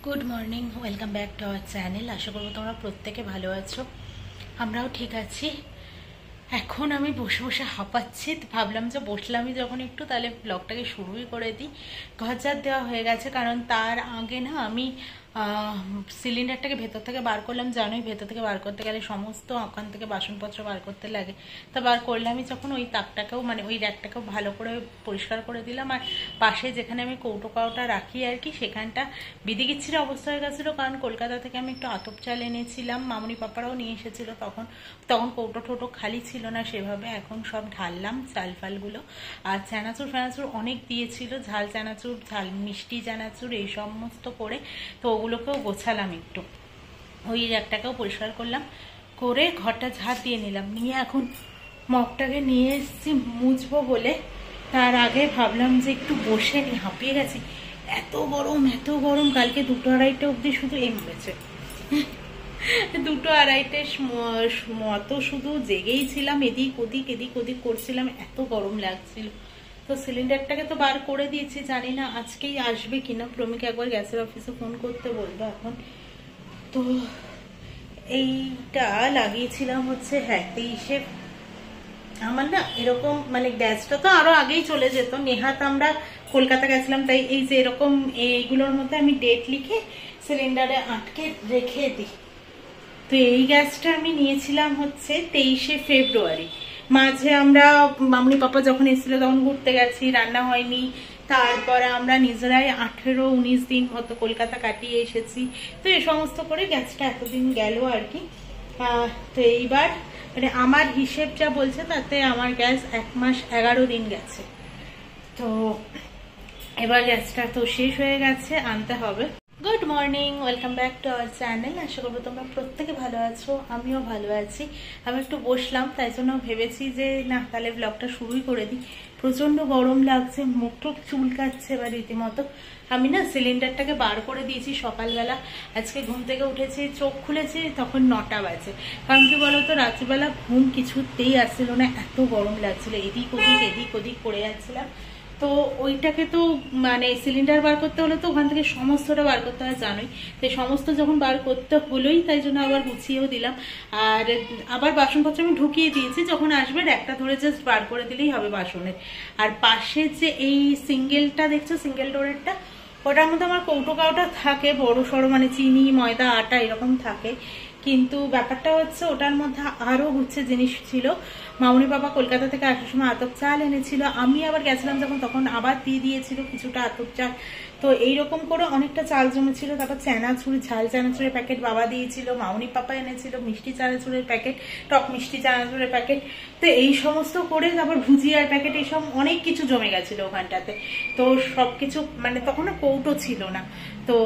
Good morning, welcome back to our channel. আশা করবো তোমরা প্রত্যেকে ভালো আছো, আমরাও ঠিক আছি। এখন আমি বসে বসে হাঁপাচ্ছি, ভাবলাম যে বসলামই যখন একটু তাহলে ব্লগটাকে শুরুই করে দিই। ঘর ঝাড় দেওয়া হয়ে গেছে, কারণ তার আগে না আমি সিলিন্ডারটাকে ভেতর থেকে বার করলাম। জানোই ভেতর থেকে বার করতে গেলে সমস্ত ওখান থেকে বাসনপত্র বার করতে লাগে। তা বার করলামই যখন, ওই তাকটাকেও মানে ওই র্যাকটাকেও ভালো করে পরিষ্কার করে দিলাম। আর পাশে যেখানে আমি কৌটো কাউটা রাখি আর কি, সেখানটা বিধিগিচ্ছির অবস্থা হয়ে গেছিলো, কারণ কলকাতা থেকে আমি একটু আতপ চাল এনেছিলাম, মামুনি পাপারাও নিয়ে এসেছিলো। তখন কৌটো ঠোটো খালি ছিল না সেভাবে। এখন সব ঢাললাম চাল ফালগুলো। আর চানাচুর ফেনাচুর অনেক দিয়েছিল, ঝাল চানাচুর, ঝাল মিষ্টি চানাচুর, এই সমস্ত করে। তো ওগুলোকেও গোছালাম একটু, ওই র্যাকটাকেও পরিষ্কার করলাম, করে ঘরটা ঝাড় দিয়ে নিলাম। নিয়ে এখন মগটাকে নিয়ে এসেছি মুছবো বলে। তার আগে ভাবলাম যে একটু বসে নি, হাঁপিয়ে গেছি, এত গরম এত গরম। কালকে 2-2:30 অবধি শুধু এমবেছে, 2-2:30 মতো শুধু জেগেই ছিলাম, এদিক ওদিক করছিলাম, এত গরম লাগছিল। তো সিলিন্ডারটাকে তো বার করে দিয়েছি, জানি না আজকেই আসবে কিনা। প্রমিকে একবার গ্যাসের অফিসে ফোন করতে বলবো এখন। তো এইটা লাগিয়েছিলাম হচ্ছে 23-এ। আমার না এরকম মানে গ্যাসটা তো আরো আগেই চলে যেত, নেহাত আমরা কলকাতা গেছিলাম, তাই এই যে এরকম এইগুলোর মধ্যে আমি ডেট লিখে সিলিন্ডারে আটকে রেখে দিই। তো এই গ্যাসটা আমি নিয়েছিলাম হচ্ছে 23শে ফেব্রুয়ারি। মাঝে আমরা মামুনি পাপা যখন এসেছিল তখন ঘুরতে গেছি, রান্না হয়নি। তারপরে আমরা নিজেরাই 18-19 দিন মতো কলকাতা কাটিয়ে এসেছি। তো এই সমস্ত করে গ্যাসটা এতদিন গেল আর কি। তো এইবার মানে আমার হিসেব যা বলছে তাতে আমার গ্যাস 1 মাস 11 দিন গেছে। তো এবার গ্যাসটা তো শেষ হয়ে গেছে, আনতে হবে। Good morning, welcome back to our channel. আশা করবো তোমরা প্রত্যেকে ভালো আছো, আমিও ভালো আছি। আমি একটু বসলাম, তাই জন্য ভেবেছি যে না তাহলে ব্লগটা শুরুই করে দিই। প্রচন্ড গরম লাগছে, মুখ টুক চুলকাচ্ছে এবার রীতিমতো। আমি না সিলিন্ডারটাকে বার করে দিয়েছি সকালবেলা। আজকে ঘুম থেকে উঠেছি, চোখ খুলেছি তখন 9টা বাজে। কারণ কি বলতো, রাত্রিবেলা ঘুম কিছুতেই আসছিল না, এত গরম লাগছিল, এদিক ওদিক করে যাচ্ছিলাম। তো ওইটাকে তো মানে সিলিন্ডার বার করতে হলে তো ওখান থেকে সমস্তটা বার করতে হয়, জানোই। তাই সমস্ত যখন বার করতে হলোই, তাই জন্য আবার গুছিয়েও দিলাম। আর আবার বাসনপত্র আমি ঢুকিয়ে দিয়েছি, যখন আসবে একটা ধরে জাস্ট বার করে দিলেই হবে বাসনের। আর পাশে যে এই সিঙ্গেলটা দেখছো, সিঙ্গেল ডোরেরটা, ওটার মধ্যে আমার কৌটো কাউটা থাকে বড় সড়ো, মানে চিনি ময়দা আটা এরকম থাকে। কিন্তু ব্যাপারটা হচ্ছে ওটার মধ্যে আরো হচ্ছে জিনিস ছিল। মামুনি বাবা কলকাতা থেকে আসার সময় আতপ চাল এনেছিল, আমি আবার গেছিলাম যখন তখন আবার দিয়ে দিয়েছিল কিছুটা আতপ চাল। তো এইরকম করে অনেকটা চাল জমেছিল। তারপর চানাচুর, ঝাল চানাচুরের প্যাকেট বাবা দিয়েছিল, মামুনি পাপা এনেছিল মিষ্টি চানাচুরের প্যাকেট, টক মিষ্টি চানাচুরের প্যাকেট। তো এই সমস্ত করে তারপর ভুজিয়ার প্যাকেট, এইসব অনেক কিছু জমে গেছিল ওখানটাতে। তো সবকিছু মানে তখন না কৌটো ছিল না। তো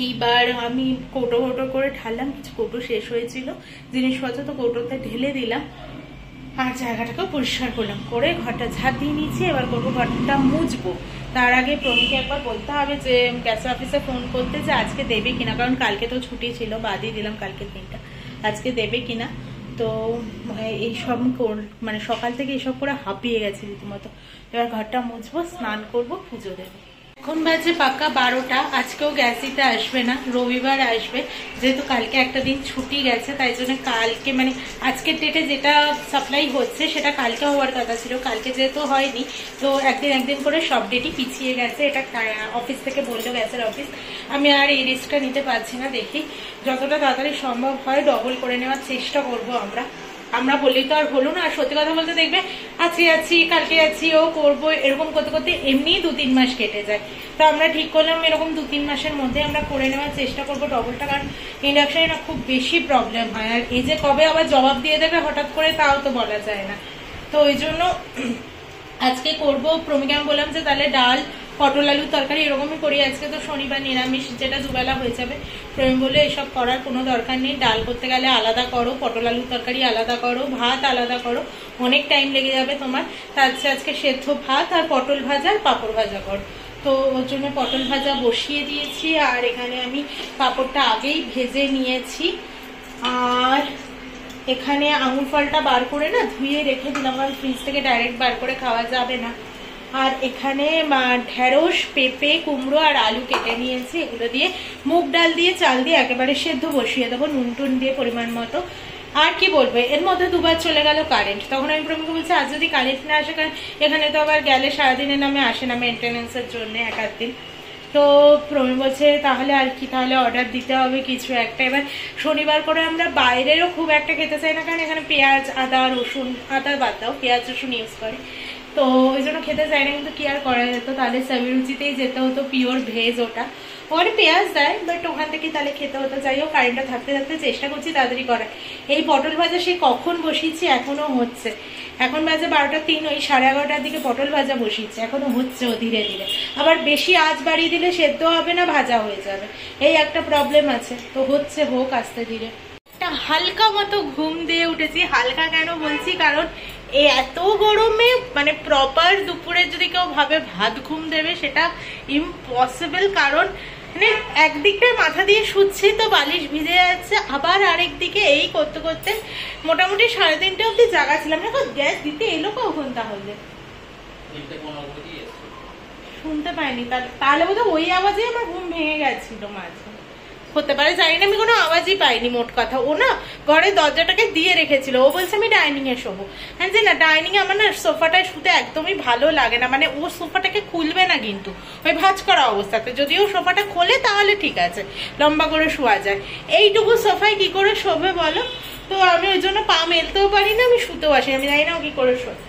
এইবার আমি কৌটো করে ঢাললাম, কিছু কৌটো শেষ হয়েছিল জিনিসপত্র, তো কৌটোতে ঢেলে দিলাম। আর জায়গাটাকেও পরিষ্কার করলাম, করে ঘরটা ঝাড় দিয়ে নিয়েছি। এবার করবো ঘরটা মুছবো। তার আগে প্রমিকে একবার বলতে হবে যে গ্যাস অফিসে ফোন করতে, যে আজকে দেবে কিনা, কারণ কালকে তো ছুটি ছিল, বাদই দিলাম কালকের দিনটা, আজকে দেবে কিনা। তো এইসব মানে সকাল থেকে এসব করে হাঁপিয়ে গেছি রীতিমতো। এবার ঘরটা মুছবো, স্নান করবো, পুজো দেবো। এখন বাজে পাক্কা 12টা। আজকেও গ্যাস দিতে আসবে না, রবিবার আসবে। যেহেতু কালকে একটা দিন ছুটি গেছে, তাই জন্য কালকে মানে আজকের ডেটে যেটা সাপ্লাই হচ্ছে সেটা কালকে হওয়ার কথা ছিল, কালকে যেহেতু হয়নি। তো একদিন করে সব ডেটই পিছিয়ে গেছে। এটা অফিস থেকে বললো, গ্যাসের অফিস। আমি আর এই রিস্কটা নিতে পারছি না, দেখি যতটা তাড়াতাড়ি সম্ভব হয় ডবল করে নেওয়ার চেষ্টা করবো। আমরা বললেই তো আর হলো না। আর সত্যি কথা বলতে দেখবে আজকে যাচ্ছি কালকে যাচ্ছি ও করবো, এরকম করতে করতে এমনি 2-3 মাস কেটে যায়। তো আমরা ঠিক করলাম এরকম 2-3 মাসের মধ্যে আমরা করে নেওয়ার চেষ্টা করবো ডবলটা, কারণ ইন্ডাকশনে না খুব বেশি প্রবলেম হয়। আর এই যে কবে আবার জবাব দিয়ে দেবে হঠাৎ করে, তাও তো বলা যায় না। তো ওই জন্য আজকে করবো। প্রমিকে আমি বললাম যে তাহলে ডাল, পটল আলুর তরকারি এরকমই করি, আজকে তো শনিবার নিরামিষ, যেটা দুবেলা হয়ে যাবে। প্রমি বলে এসব করার কোনো দরকার নেই, ডাল করতে গেলে আলাদা করো, পটল আলুর তরকারি আলাদা করো, ভাত আলাদা করো, অনেক টাইম লেগে যাবে তোমার। তার আজকে সেদ্ধ ভাত আর পটল ভাজা আর পাঁপড় ভাজা করো। তো ওর জন্য পটল ভাজা বসিয়ে দিয়েছি। আর এখানে আমি পাঁপড়টা আগেই ভেজে নিয়েছি। আর এখানে আঙুর ফলটা বার করে না ধুয়ে রেখে দিলাম, কারণ ফ্রিজ থেকে ডাইরেক্ট বার করে খাওয়া যাবে না। আর এখানে ঢেঁড়স, পেঁপে, কুমড়ো আর আলু কেটে নিয়েছি। এগুলো দিয়ে মুগ ডাল দিয়ে চাল দিয়ে একেবারে সেদ্ধ বসিয়ে দেবো, নুন টুন দিয়ে পরিমাণ মতো। আর কি বলবো, এর মধ্যে দুবার চলে গেল কারেন্ট। তখন আমি প্রমুখ বলছি আজ যদি কারেন্ট না আসে, কারণ এখানে তো আবার গেলে সারাদিনের নামে আসে না, মেনটেন্যান্সের জন্য এক আধ দিন। তো প্রমুখ বলছে তাহলে আর কি, তাহলে অর্ডার দিতে হবে কিছু একটা। এবার শনিবার করে আমরা বাইরেরও খুব একটা খেতে চাই না, কারণ এখানে পেঁয়াজ, আদা, রসুন, আদা বাদ দাও, পেঁয়াজ রসুন ইউজ করে, তো ওই জন্য খেতে চাই না। কিন্তু কি আর করা যেত, তাহলে সবিরুচিতেই যেতে হতো, পিওর ভেজ ওটা। ওখানে পেঁয়াজ দেয়, বাট ওখান থেকে তাহলে খেতে হতো। যাই হোক, কারেন্টটা থাকতে থাকতে চেষ্টা করছি তাড়াতাড়ি করার। এই পটল ভাজা সে কখন বসিয়েছি, এখনো হচ্ছে। এখন বাজে 12:03, ওই 11:30টার দিকে পটল ভাজা বসিয়েছে, এখনো হচ্ছে ও ধীরে ধীরে। আবার বেশি আঁচ বাড়িয়ে দিলে সেদ্ধ হবে না, ভাজা হয়ে যাবে, এই একটা প্রবলেম আছে। তো হচ্ছে, হোক আস্তে ধীরে। একটা হালকা মতো ঘুম দিয়ে উঠেছি। হালকা কেন বলছি, কারণ এত গরমে মানে প্রপার দুপুরে যদি কেউ ভাবে ভাত ঘুম দেবে, সেটা ইম্পসিবল। কারণ মানে একদিকটায় মাথা দিয়ে শুচ্ছি তো বালিশ ভিজে যাচ্ছে, আবার আরেক দিকে এই করতে করতে মোটামুটি 3:30 অব্দি জাগা ছিলাম। দেখো গ্যাস দিতে এলো কখন, তাহলে শুনতে পাইনি, তাহলে বোধহয় ওই আওয়াজে আমার ঘুম ভেঙে গেছিল মাঝে, হতে পারে, জানি না। আমি কোনো আওয়াজই পাইনি মোট কথা। ও না ঘরের দরজাটাকে দিয়ে রেখেছিল, ও বলছে আমি ডাইনিং এ শোবো। হ্যাঁ যে না, ডাইনিং এ আমার না সোফাটায় শুতে একদমই ভালো লাগে না। মানে ও সোফাটাকে খুলবে না কিন্তু ওই ভাঁজ করা অবস্থাতে, যদিও সোফাটা খোলে তাহলে ঠিক আছে, লম্বা করে শোয়া যায়। এইটুকু সোফায় কি করে শোবে বলো? তো আমি ওই জন্য পা মেলতেও পারি না, আমি শুতেও আসি, আমি জানি না ও কি করে শোয়।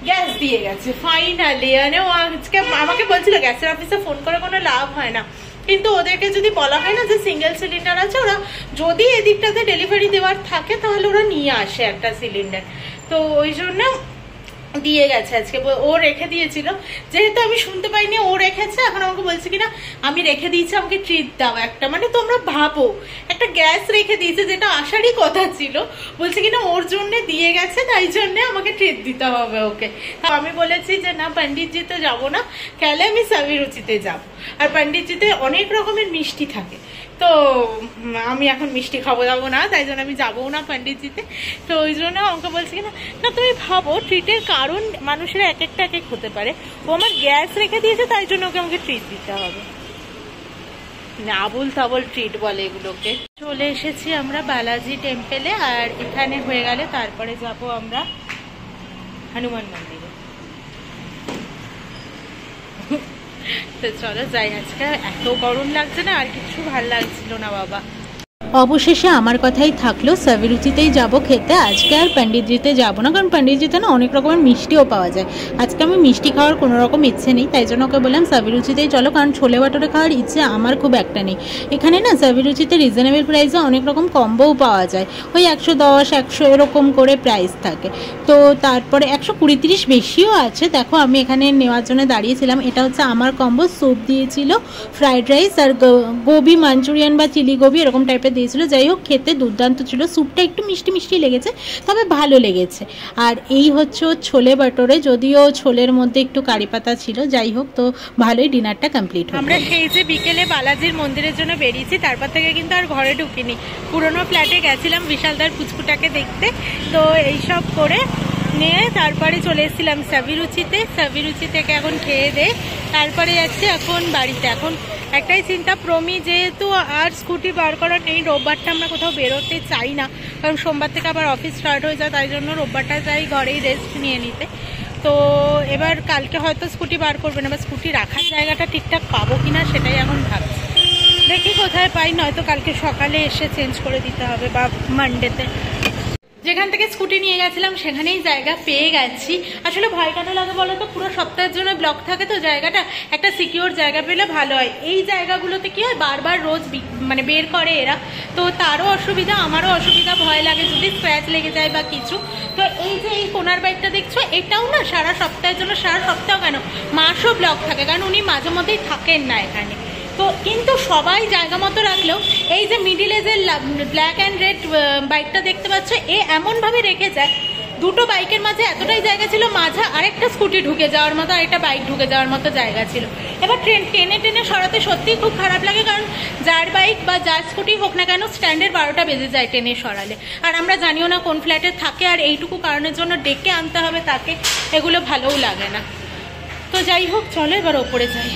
গ্যাস দিয়ে গেছে ফাইনালি। মানে ও আজকে আমাকে বলছিল গ্যাসের অফিসে ফোন করে কোনো লাভ হয় না, কিন্তু ওদেরকে যদি বলা হয় না যে সিঙ্গেল সিলিন্ডার আছে, ওরা যদি এদিকটাতে ডেলিভারি দেওয়ার থাকে তাহলে ওরা নিয়ে আসে একটা সিলিন্ডার। তো ওই জন্য দিয়ে গেছে আজকে, ও রেখে দিয়েছিল, যেহেতু আমি শুনতে পাইনি ও রেখেছে। এখন আমাকে বলছে কিনা আমি রেখে দিয়েছি, আমাকে ট্রিট দাও একটা। মানে তোমরা ভাবো, একটা গ্যাস রেখে দিয়েছে যেটা আসারই কথা ছিল, বলছে কিনা ওর জন্য দিয়ে গেছে, তাই জন্য আমাকে ট্রিট দিতে হবে ওকে। আমি বলেছি যে না, পণ্ডিতজিতে যাবো না, গেলে আমি সবিরুচিতে যাব। আর পণ্ডিতজিতে অনেক রকমের মিষ্টি থাকে, তো আমি এখন মিষ্টি খাবো যাবো না, তাই জন্য আমি যাবো না পণ্ডিতজিতে। তো ওই জন্য আমাকে বলছে কিনা না তুমি ভাবো, ট্রিটের কারণ মানুষের এক একটা এক এক হতে পারে। ও আমার গ্যাস রেখে দিয়েছে, তাই জন্য ওকে আমাকে ট্রিট দিতে হবে। আবুল তাবল ট্রিট বলে এগুলোকে। চলে এসেছি আমরা বালাজি টেম্পেলে, আর এখানে হয়ে গেলে তারপরে যাব আমরা হনুমান মন্দিরে। তো চলো যাই। আজকে এত গরম লাগছে না, আর কিছু ভাল লাগছিল না বাবা। অবশেষে আমার কথাই থাকলো, সবিরুচিতেই যাব খেতে আজকে, আর পণ্ডিতজিতে যাবো না, কারণ পণ্ডিতজিতে না অনেক রকমের মিষ্টিও পাওয়া যায়। আজকে আমি মিষ্টি খাওয়ার কোনো রকম ইচ্ছে নেই, তাই জন্য ওকে বললাম সবিরুচিতেই চলো, কারণ ছোলে বাটোরে খাওয়ার ইচ্ছে আমার খুব একটা নেই। এখানে না সবিরুচিতে রিজনেবল প্রাইসে অনেক রকম কম্বোও পাওয়া যায়, ওই 110, 100 এরকম করে প্রাইস থাকে। তো তারপরে 120-30 বেশিও আছে। দেখো আমি এখানে নেওয়ার জন্য দাঁড়িয়েছিলাম। এটা হচ্ছে আমার কম্বো, স্যুপ দিয়েছিল, ফ্রাইড রাইস আর গোবি মাঞ্চুরিয়ান বা চিলি গোবি এরকম টাইপের দিয়েছিল। যাই হোক, খেতে দুর্দান্ত ছিল। স্যুপটা একটু মিষ্টি মিষ্টি লেগেছে, তবে ভালো লেগেছে। আর এই হচ্ছে ছোলে বাটোরে, যদিও ছোলের মধ্যে একটু কারি পাতা ছিল। যাই হোক, তো ভালোই ডিনারটা কমপ্লিট হলো। আমরা সেই যে বিকেলে বালাজির মন্দিরের জন্য বেরিয়েছি, তারপর থেকে কিন্তু আর ঘরে ঢুকিনি। পুরোনো ফ্ল্যাটে গেছিলাম বিশালদার পুচকুটাকে দেখতে, তো এইসব করে নিয়ে তারপরে চলে এসেছিলাম সবিরুচিতে। সবিরুচি থেকে এখন খেয়ে দে তারপরে যাচ্ছে এখন বাড়িতে। এখন একটাই চিন্তা, প্রমি যেহেতু আর স্কুটি বার করার নেই, রোববারটা আমরা কোথাও বেরোতে চাই না, কারণ সোমবার থেকে আবার অফিস স্টার্ট হয়ে যায়, তাই জন্য রোববারটা চাই ঘরেই রেস্ট নিয়ে নিতে। তো এবার কালকে হয়তো স্কুটি বার করবে না, বা স্কুটি রাখার জায়গাটা ঠিকঠাক পাবো কিনা সেটাই এখন ভাবছি। দেখি কোথায় পাই, নয়তো কালকে সকালে এসে চেঞ্জ করে দিতে হবে, বা মানডেতে। যেখান থেকে স্কুটি নিয়ে গেছিলাম সেখানেই জায়গা পেয়ে গেছি। আসলে ভয় কেন লাগে বলো তো, পুরো সপ্তাহের জন্য ব্লক থাকে, তো জায়গাটা একটা সিকিউর জায়গা পেলে ভালো হয়। এই জায়গাগুলোতে কি হয়, বারবার রোজ মানে বের করে এরা, তো তারও অসুবিধা, আমারও অসুবিধা, ভয় লাগে যদি স্ক্র্যাচ লেগে যায় বা কিছু। তো এই যে এই কোনার বাইকটা দেখছো, এটাও না সারা সপ্তাহের জন্য, সারা সপ্তাহ কেন মাসও ব্লক থাকে, কারণ উনি মাঝে মধ্যেই থাকেন না এখানে। তো কিন্তু সবাই জায়গা মতো রাখলেও এই যে মিডিলে যে ব্ল্যাক অ্যান্ড রেড বাইকটা দেখতে পাচ্ছ, এ এমনভাবে রেখে যায়, দুটো বাইকের মাঝে এতটাই জায়গা ছিল, মাঝে আরেকটা স্কুটি ঢুকে যাওয়ার মতো, আরেকটা বাইক ঢুকে যাওয়ার মতো জায়গা ছিল। এবার টেনে টেনে সরাতে সত্যিই খুব খারাপ লাগে, কারণ যার বাইক বা যার স্কুটি হোক না কেন, স্ট্যান্ডের 12টা বেজে যায় টেনে সরালে। আর আমরা জানিও না কোন ফ্ল্যাটে থাকে, আর এইটুকু কারণের জন্য ডেকে আনতে হবে তাকে, এগুলো ভালোও লাগে না। তো তো যাই হোক, চলো এবার ওপরে যাই।